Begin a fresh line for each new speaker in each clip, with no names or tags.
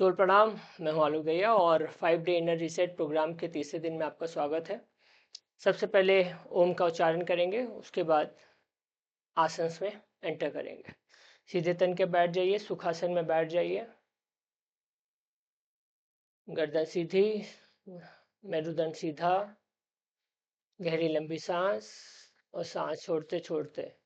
सूर्य प्रणाम। मैं हूं आलोक दहिया और 5 डे इनर रीसेट प्रोग्राम के तीसरे दिन में आपका स्वागत है। सबसे पहले ओम का उच्चारण करेंगे, उसके बाद आसन में एंटर करेंगे। सीधे तन के बैठ जाइए, सुखासन में बैठ जाइए। गर्दन सीधी, मेरुदंड सीधा, गहरी लंबी सांस और सांस छोड़ते छोड़ते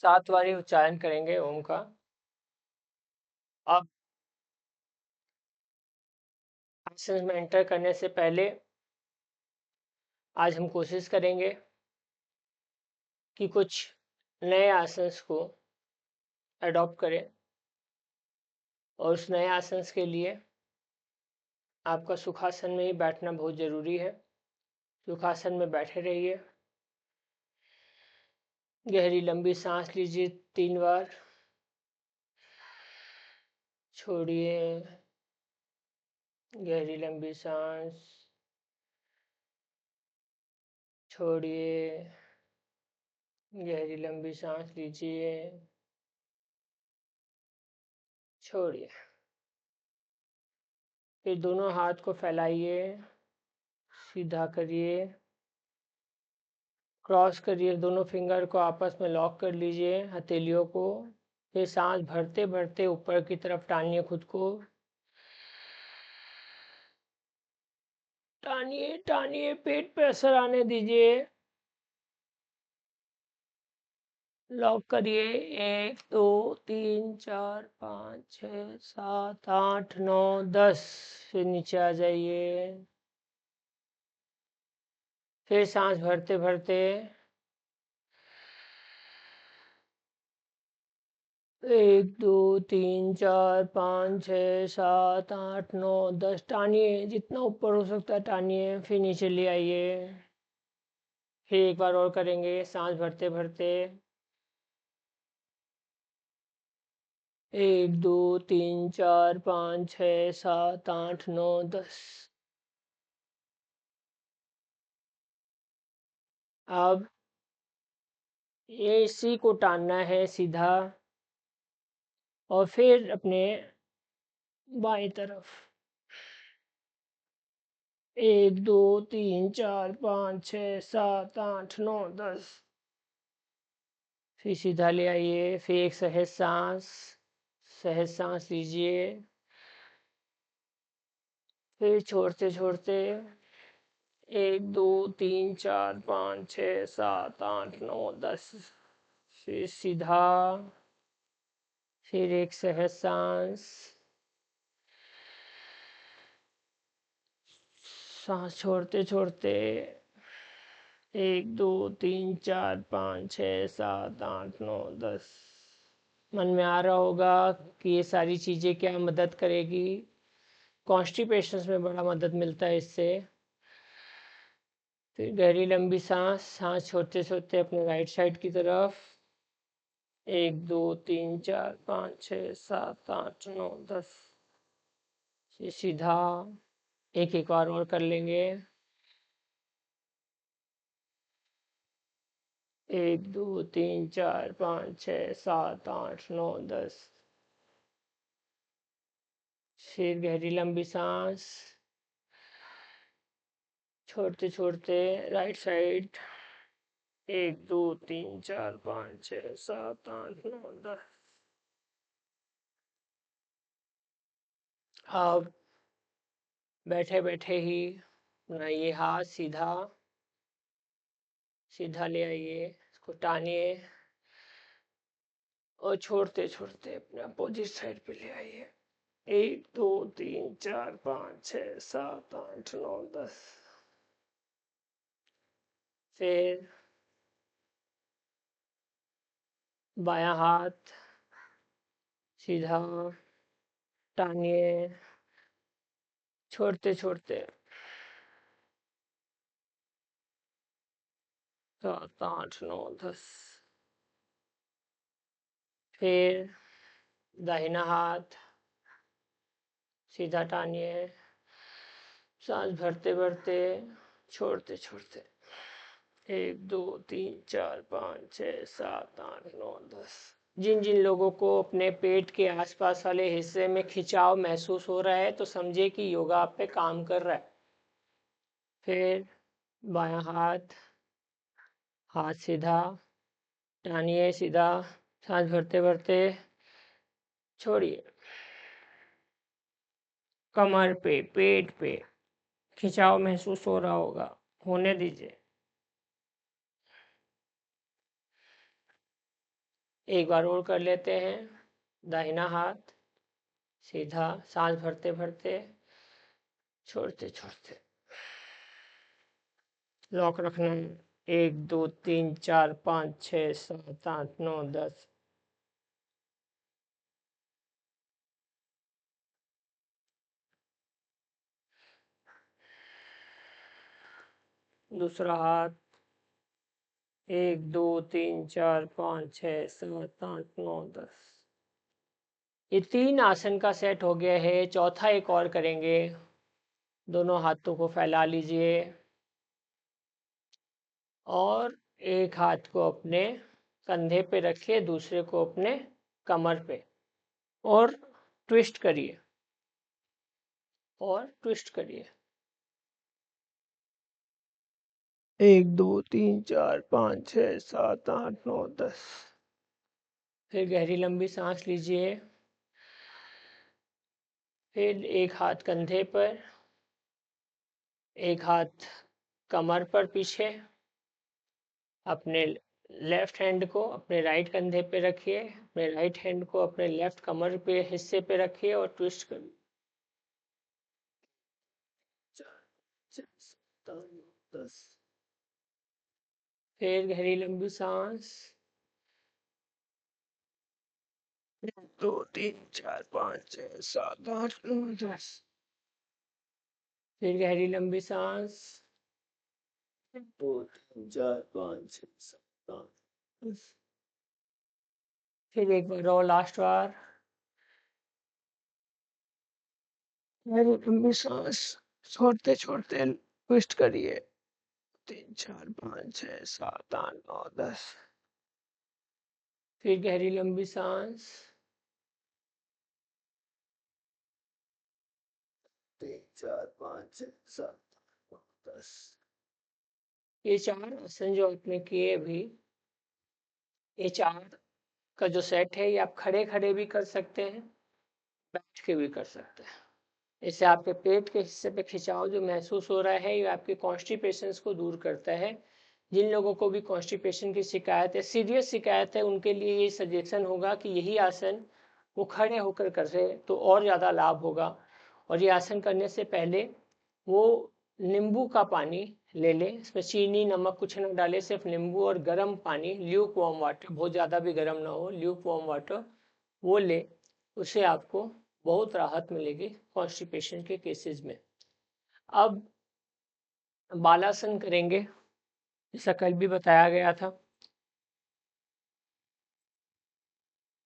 सात बारी उच्चारण करेंगे ओम का। अब आसन में एंटर करने से पहले आज हम कोशिश करेंगे कि कुछ नए आसन को अडॉप्ट करें, और उस नए आसन के लिए आपका सुखासन में ही बैठना बहुत ज़रूरी है। सुखासन में बैठे रहिए, गहरी लंबी सांस लीजिए 3 बार, छोड़िए, गहरी लंबी सांस, छोड़िए, गहरी लंबी सांस लीजिए, छोड़िए। फिर दोनों हाथ को फैलाइए, सीधा करिए, क्रॉस करिए, दोनों फिंगर को आपस में लॉक कर लीजिए, हथेलियों को। फिर सांस भरते भरते ऊपर की तरफ टानिए, खुद को टानिए टानिए, पेट पे असर आने दीजिए, लॉक करिए। 1 2 3 4 5 6 7 8 9 10। फिर नीचे आ जाइए, फिर सांस भरते भरते 1 2 3 4 5 6 7 8 9 10 टानिए, जितना ऊपर हो सकता है टानिए, फिर नीचे ले आइए। फिर एक बार और करेंगे, सांस भरते भरते 1 2 3 4 5 6 7 8 9 10। अब ये इसी को टानना है सीधा, और फिर अपने बाएं तरफ 1 2 3 4 5 6 7 8 9 10। फिर सीधा ले आइए, फिर एक सहज सांस लीजिए, फिर छोड़ते छोड़ते 1 2 3 4 5 6 7 8 9 10। फिर सीधा, फिर एक सहज सांस छोड़ते छोड़ते 1 2 3 4 5 6 7 8 9 10। मन में आ रहा होगा कि ये सारी चीज़ें क्या मदद करेगी। कॉन्स्टिपेशन में बड़ा मदद मिलता है इससे। फिर गहरी लंबी सांस छोड़ते छोड़ते अपने राइट साइड की तरफ 1 2 3 4 5 6 7 8 9 10। सीधा एक एक बार और कर लेंगे। 1 2 3 4 5 6 7 8 9 10। फिर गहरी लंबी सांस छोड़ते छोड़ते राइट साइड 1 2 3 4 5 6 7 8 9 10। अब बैठे बैठे ही अपना ये हाथ सीधा सीधा ले आइए, इसको टानिए और छोड़ते छोड़ते अपने अपोजिट साइड पे ले आइए। 1 2 3 4 5 6 7 8 9 10। फिर बायां हाथ सीधा टानिए, छोड़ते छोड़ते 7 8 9 10। फिर दाहिना हाथ सीधा टानिए, सांस भरते भरते छोड़ते छोड़ते 1 2 3 4 5 6 7 8 9 10। जिन जिन लोगों को अपने पेट के आसपास वाले हिस्से में खिंचाव महसूस हो रहा है तो समझे कि योगा आप पे काम कर रहा है। फिर बायां हाथ हाथ सीधा टानिए, सीधा सांस भरते भरते छोड़िए। कमर पे पेट पे खिंचाव महसूस हो रहा होगा, होने दीजिए। एक बार और कर लेते हैं। दाहिना हाथ सीधा सांस भरते भरते छोड़ते छोड़ते लॉक रखना है। 1 2 3 4 5 6 7 8 9 10। दूसरा हाथ 1 2 3 4 5 6 7 8 9 10। ये 3 आसन का सेट हो गया है। चौथा एक और करेंगे। दोनों हाथों को फैला लीजिए और एक हाथ को अपने कंधे पे रखिए, दूसरे को अपने कमर पे, और ट्विस्ट करिए और ट्विस्ट करिए। 1 2 3 4 5 6 7 8 9 10। फिर गहरी लंबी सांस लीजिए। फिर एक हाथ कंधे पर, एक हाथ कमर पर पीछे, अपने लेफ्ट हैंड को अपने राइट कंधे पे रखिए, अपने राइट हैंड को अपने लेफ्ट कमर पे हिस्से पे रखिए और ट्विस्ट करिए। 4 6 7 8 10। फिर गहरी लंबी सांस। 1 2 3 4 5 6 7 8 9 10। फिर गहरी लंबी सांस। 1 2 3 4 5 6 7 8 10। फिर एक बार और लास्ट बार। गहरी लंबी सांस छोड़ते छोड़ते ट्विस्ट करिए। 3 4 5 6 7 8 9 10। फिर गहरी लंबी सांस। 3 4 5 6 7 8 9 10। ये 4 आसन जो आपने किए अभी, ये 4 का जो सेट है, ये आप खड़े खड़े भी कर सकते हैं, बैठ के भी कर सकते हैं। इससे आपके पेट के हिस्से पे खिंचाव जो महसूस हो रहा है, ये आपके कॉन्स्टिपेशन को दूर करता है। जिन लोगों को भी कॉन्स्टिपेशन की शिकायत है, सीरियस शिकायत है, उनके लिए ये सजेशन होगा कि यही आसन वो खड़े होकर करे तो और ज़्यादा लाभ होगा। और ये आसन करने से पहले वो नींबू का पानी ले लें। इसमें चीनी नमक कुछ ना डाले, सिर्फ नींबू और गर्म पानी, ल्यूक वार्म वाटर, बहुत ज़्यादा भी गर्म ना हो, ल्यूक वार्म वाटर वो ले। उससे आपको बहुत राहत मिलेगी कॉन्स्टिपेशन के केसेस में। अब बालासन करेंगे, जैसा कल भी बताया गया था।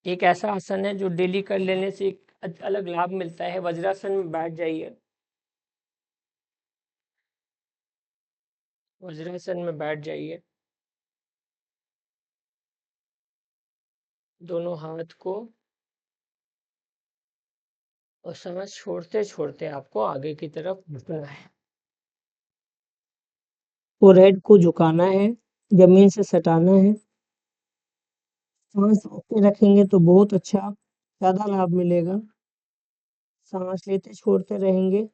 एक ऐसा आसन है जो डेली कर लेने से एक अलग लाभ मिलता है। वज्रासन में बैठ जाइए। वज्रासन में बैठ जाइए। दोनों हाथ को और सांस छोड़ते छोड़ते आपको आगे की तरफ झुकना है। फोरहेड को झुकाना है, जमीन से सटाना है। सांस रोके रखेंगे तो बहुत अच्छा ज़्यादा लाभ मिलेगा। सांस लेते छोड़ते रहेंगे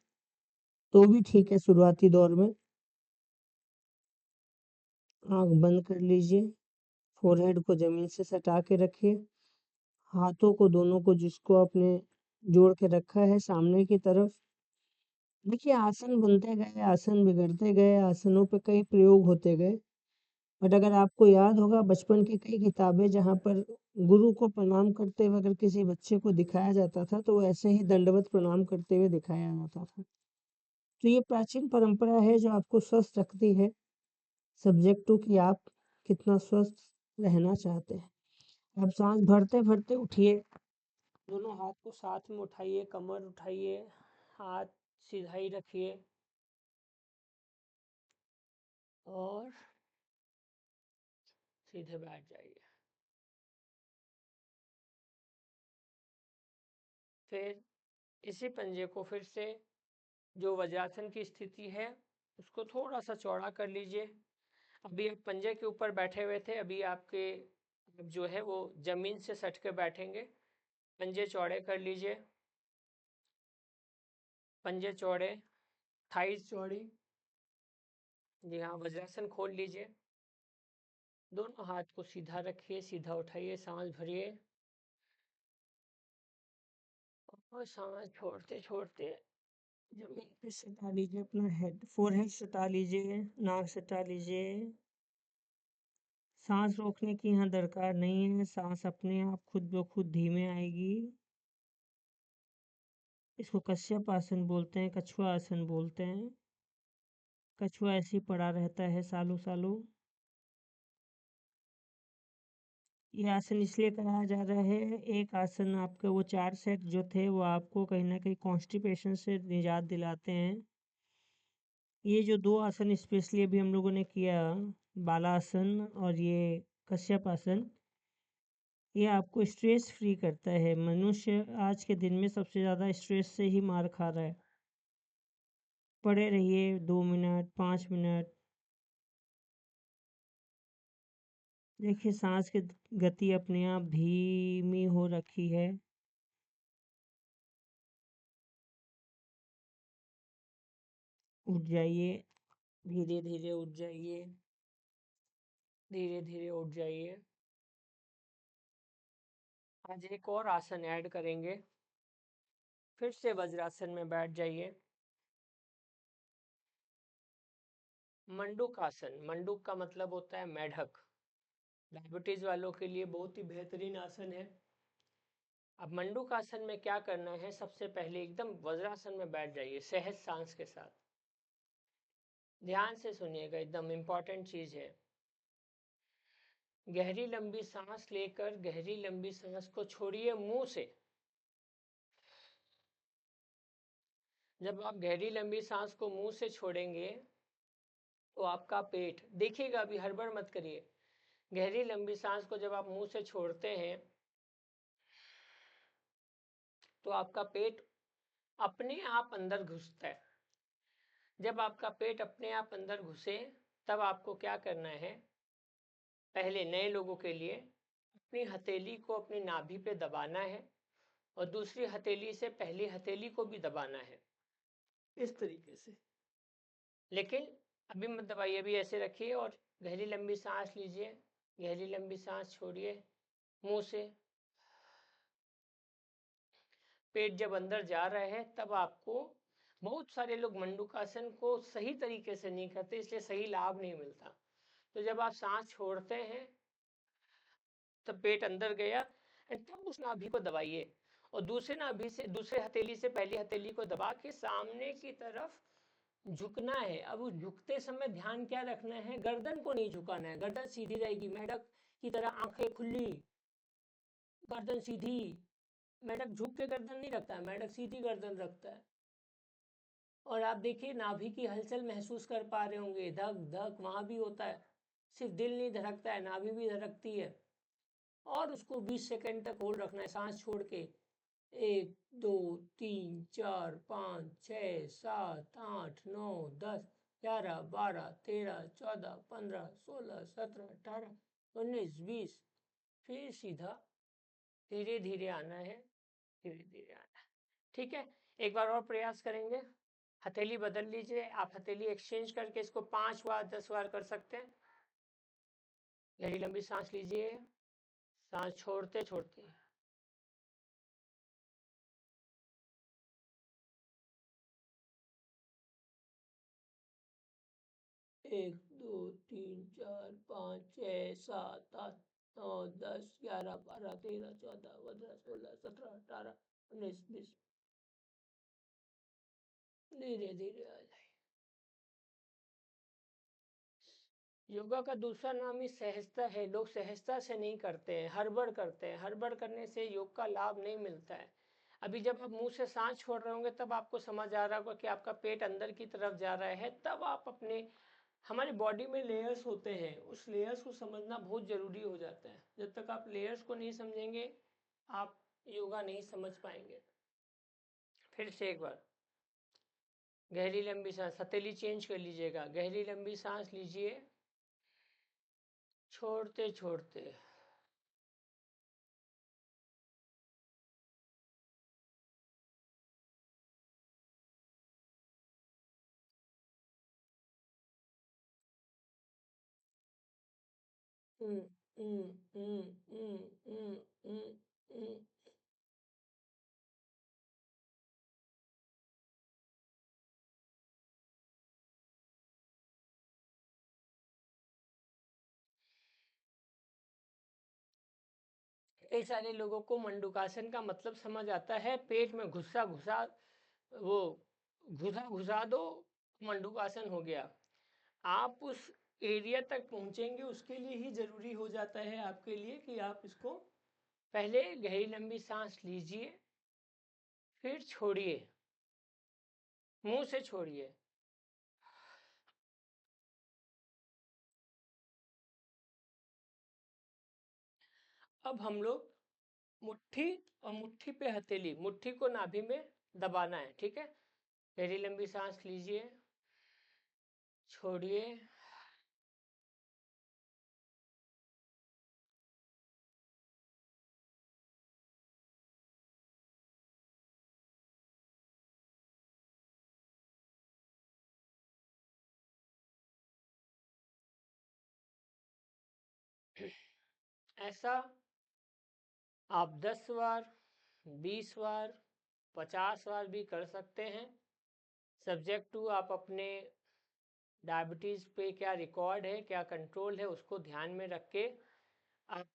तो भी ठीक है शुरुआती दौर में। आंख बंद कर लीजिए, फोरहेड को जमीन से सटा के रखिए, हाथों को दोनों को जिसको आपने जोड़ के रखा है सामने की तरफ। देखिए आसन बनते गए, आसन बिगड़ते गए, आसनों पे कई प्रयोग होते गए। बट अगर आपको याद होगा बचपन की कई किताबें जहाँ पर गुरु को प्रणाम करते हुए अगर किसी बच्चे को दिखाया जाता था तो वो ऐसे ही दंडवत प्रणाम करते हुए दिखाया जाता था। तो ये प्राचीन परंपरा है जो आपको स्वस्थ रखती है, सब्जेक्ट टू कि आप कितना स्वस्थ रहना चाहते हैं। अब सांस भरते भरते उठिए, दोनों हाथ को साथ में उठाइए, कमर उठाइए, हाथ सीधा ही रखिए और सीधे बैठ जाइए। फिर इसी पंजे को फिर से जो वज्रासन की स्थिति है उसको थोड़ा सा चौड़ा कर लीजिए। अभी आप पंजे के ऊपर बैठे हुए थे, अभी आपके जो है वो जमीन से सट के बैठेंगे। पंजे चौड़े कर लीजिए, पंजे चौड़े, थाइस चौड़ी। जी हाँ, वज्रासन खोल लीजिए, दोनों हाथ को सीधा रखिए, सीधा उठाइए, सांस भरिए और सांस छोड़ते छोड़ते जमीन पे सटा लीजिए, अपना हेड फोरहेड सटा लीजिए, नाक सटा लीजिए। सांस रोकने की यहाँ दरकार नहीं है, सांस अपने आप खुद ब खुद धीमे आएगी। इसको कश्यप आसन बोलते हैं, कछुआ आसन बोलते हैं। कछुआ ऐसे ही पड़ा रहता है सालों सालों। ये आसन इसलिए कराया जा रहा है, एक आसन आपका वो 4 सेट जो थे वो आपको कहीं ना कहीं कॉन्स्टिपेशन से निजात दिलाते हैं। ये जो 2 आसन स्पेशली अभी हम लोगों ने किया, बालासन और ये कश्यप आसन, ये आपको स्ट्रेस फ्री करता है। मनुष्य आज के दिन में सबसे ज़्यादा स्ट्रेस से ही मार खा रहा है। पड़े रहिए 2 मिनट 5 मिनट। देखिए सांस की गति अपने आप धीमी हो रखी है। उठ जाइए, धीरे धीरे उठ जाइए, धीरे धीरे उठ जाइए। आज एक और आसन ऐड करेंगे, फिर से वज्रासन में बैठ जाइए। मंडूक आसन, मंडूक का मतलब होता है मेढक। डायबिटीज वालों के लिए बहुत ही बेहतरीन आसन है। अब मंडूक आसन में क्या करना है, सबसे पहले एकदम वज्रासन में बैठ जाइए सहज सांस के साथ। ध्यान से सुनिएगा, एकदम इंपॉर्टेंट चीज है। गहरी लंबी सांस लेकर गहरी लंबी सांस को छोड़िए मुंह से। जब आप गहरी लंबी सांस को मुंह से छोड़ेंगे तो आपका पेट, देखिएगा अभी हड़बड़ मत करिए। गहरी लंबी सांस को जब आप मुंह से छोड़ते हैं तो आपका पेट अपने आप अंदर घुसता है। जब आपका पेट अपने आप अंदर घुसे तब आपको क्या करना है, पहले नए लोगों के लिए अपनी हथेली को अपनी नाभि पे दबाना है और दूसरी हथेली से पहली हथेली को भी दबाना है, इस तरीके से। लेकिन अभी मत दबाइए, अभी ऐसे रखिए और गहरी लंबी सांस लीजिए, गहरी लंबी सांस छोड़िए मुंह से। पेट जब अंदर जा रहा है तब आपको, बहुत सारे लोग मंडूकासन को सही तरीके से नहीं करते इसलिए सही लाभ नहीं मिलता। तो जब आप सांस छोड़ते हैं तब पेट अंदर गया, तब उस नाभि को दबाइए और दूसरे नाभि से, दूसरे हथेली से पहली हथेली को दबा के सामने की तरफ झुकना है। अब उस झुकते समय ध्यान क्या रखना है, गर्दन को नहीं झुकाना है, गर्दन सीधी रहेगी, मेढक की तरह आंखें खुली, गर्दन सीधी। मेढक झुक के गर्दन नहीं रखता है, मेढक सीधी गर्दन रखता है। और आप देखिए नाभि की हलचल महसूस कर पा रहे होंगे, धक धक वहां भी होता है, सिर्फ दिल नहीं धड़कता है, नाभि भी धड़कती है। और उसको 20 सेकंड तक होल्ड रखना है सांस छोड़ के। 1 2 3 4 5 6 7 8 9 10 11 12 13 14 15 16 17 18 19 20। फिर सीधा धीरे धीरे आना है, धीरे धीरे आना है। ठीक है, एक बार और प्रयास करेंगे। हथेली बदल लीजिए, आप हथेली एक्सचेंज करके इसको 5 बार 10 बार कर सकते हैं। गहरी लंबी सांस लीजिए, सांस छोड़ते छोड़ते। 1 2 3 4 5 6 7 8 9 10 11 12 13 14 15 16 17 18 19 20। धीरे धीरे आ जाए। योगा का दूसरा नाम ही सहजता है। लोग सहजता से नहीं करते हैं, हड़बड़ करते हैं। हड़बड़ करने से योग का लाभ नहीं मिलता है। अभी जब आप मुंह से सांस छोड़ रहे होंगे तब आपको समझ आ रहा होगा कि आपका पेट अंदर की तरफ जा रहा है। तब आप अपने, हमारी बॉडी में लेयर्स होते हैं, उस लेयर्स को समझना बहुत ज़रूरी हो जाता है। जब तक आप लेयर्स को नहीं समझेंगे आप योगा नहीं समझ पाएंगे। फिर से एक बार गहरी लंबी सांस, हथेली चेंज कर लीजिएगा। गहरी लंबी सांस लीजिए, छोड़ते छोड़ते। 嗯。कई सारे लोगों को मंडूकासन का मतलब समझ आता है, पेट में घुसा घुसा, वो घुसा घुसा दो, मंडूकासन हो गया। आप उस एरिया तक पहुंचेंगे उसके लिए ही जरूरी हो जाता है आपके लिए कि आप इसको पहले गहरी लंबी सांस लीजिए, फिर छोड़िए, मुंह से छोड़िए। अब हम लोग मुट्ठी और मुट्ठी पे हथेली, मुट्ठी को नाभि में दबाना है, ठीक है। गहरी लंबी सांस लीजिए, छोड़िए। ऐसा आप 10 बार, 20 बार, 50 बार भी कर सकते हैं। सब्जेक्ट टू आप अपने डायबिटीज़ पे क्या रिकॉर्ड है, क्या कंट्रोल है, उसको ध्यान में रख के आप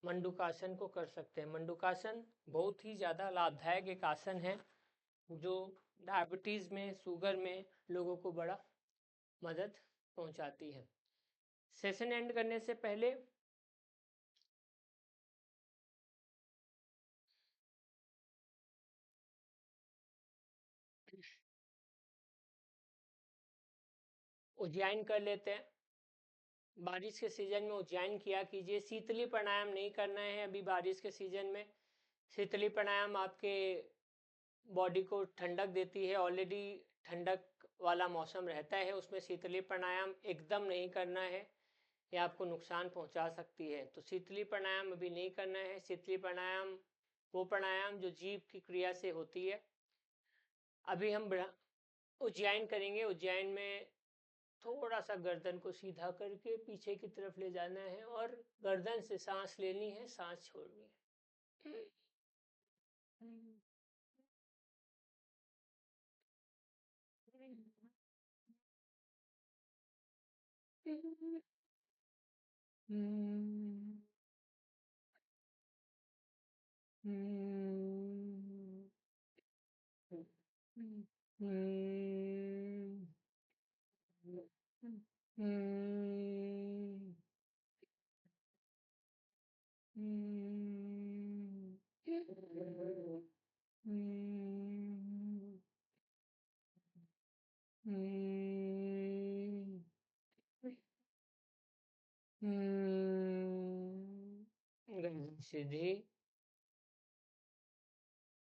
मंडूकासन को कर सकते हैं। मंडूकासन बहुत ही ज़्यादा लाभदायक एक आसन है जो डायबिटीज़ में, शुगर में लोगों को बड़ा मदद पहुंचाती है। सेशन एंड करने से पहले उज्जैन कर लेते हैं। बारिश के सीजन में उज्जैन किया कीजिए। शीतली प्राणायाम नहीं करना है अभी बारिश के सीजन में। शीतली प्राणायाम आपके बॉडी को ठंडक देती है, ऑलरेडी ठंडक वाला मौसम रहता है, उसमें शीतली प्राणायाम एकदम नहीं करना है, ये आपको नुकसान पहुंचा सकती है। तो शीतली प्राणायाम अभी नहीं करना है। शीतली प्राणायाम वो प्राणायाम जो जीभ की क्रिया से होती है। अभी हम उज्जैन करेंगे। उज्जैन में थोड़ा सा गर्दन को सीधा करके पीछे की तरफ ले जाना है और गर्दन से सांस लेनी है, सांस छोड़नी है। गर्दन सीधी,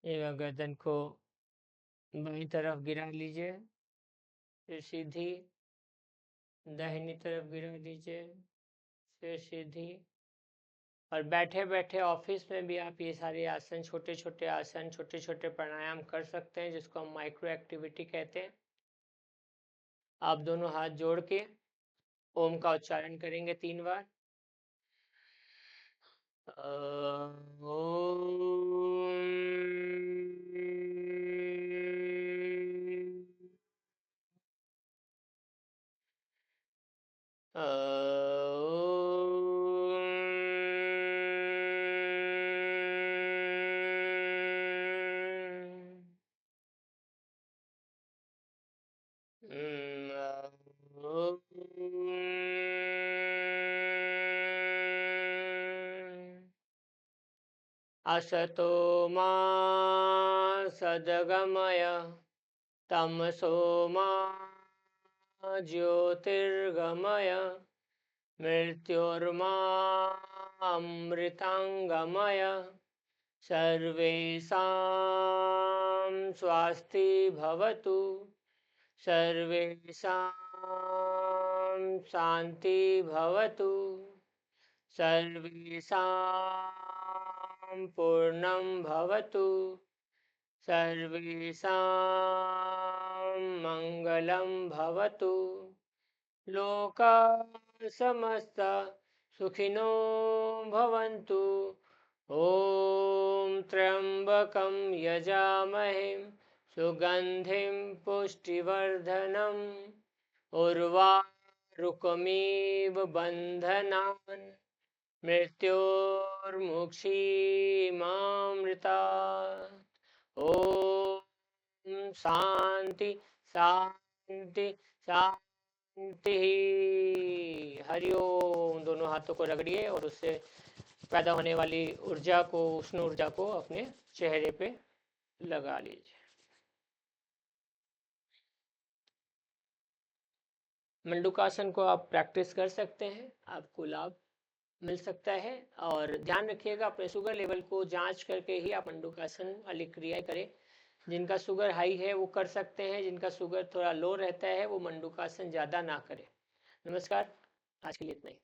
एवं गर्दन को बाईं तरफ गिरा लीजिए, फिर सीधी दाहिनी तरफ गिरा लीजिए, फिर सीधी और बैठे बैठे ऑफिस में भी आप ये सारे आसन, छोटे छोटे आसन, छोटे छोटे प्राणायाम कर सकते हैं, जिसको हम माइक्रो एक्टिविटी कहते हैं। आप दोनों हाथ जोड़ के ओम का उच्चारण करेंगे 3 बार। असतो मा सद्गमय तमसो मा ज्योतिर्गमय मृत्योर्मामृतांगमय सर्वेषां स्वस्ति भवतु सर्वेषां शांति भवतु सर्वेषां पूर्णं भवतु सर्वेषां मङ्गलं भवतु लोका समस्ता सुखिनो भवन्तु। ॐ त्र्यम्बकं यजामहे सुगन्धिं पुष्टिवर्धनम् उर्वारुकमिव बन्धनान् मृत्योर्मुक्षीमामृतात्। ओम शांति शांति शांति। हरिओम। दोनों हाथों को रगड़िए और उससे पैदा होने वाली ऊर्जा को, उष्ण ऊर्जा को अपने चेहरे पे लगा लीजिए। मंडूकासन को आप प्रैक्टिस कर सकते हैं, आपको लाभ मिल सकता है। और ध्यान रखिएगा, अपने शुगर लेवल को जांच करके ही आप मंडूकासन वाली क्रियाएं करें। जिनका शुगर हाई है वो कर सकते हैं, जिनका शुगर थोड़ा लो रहता है वो मंडूकासन ज़्यादा ना करें। नमस्कार, आज के लिए इतना ही।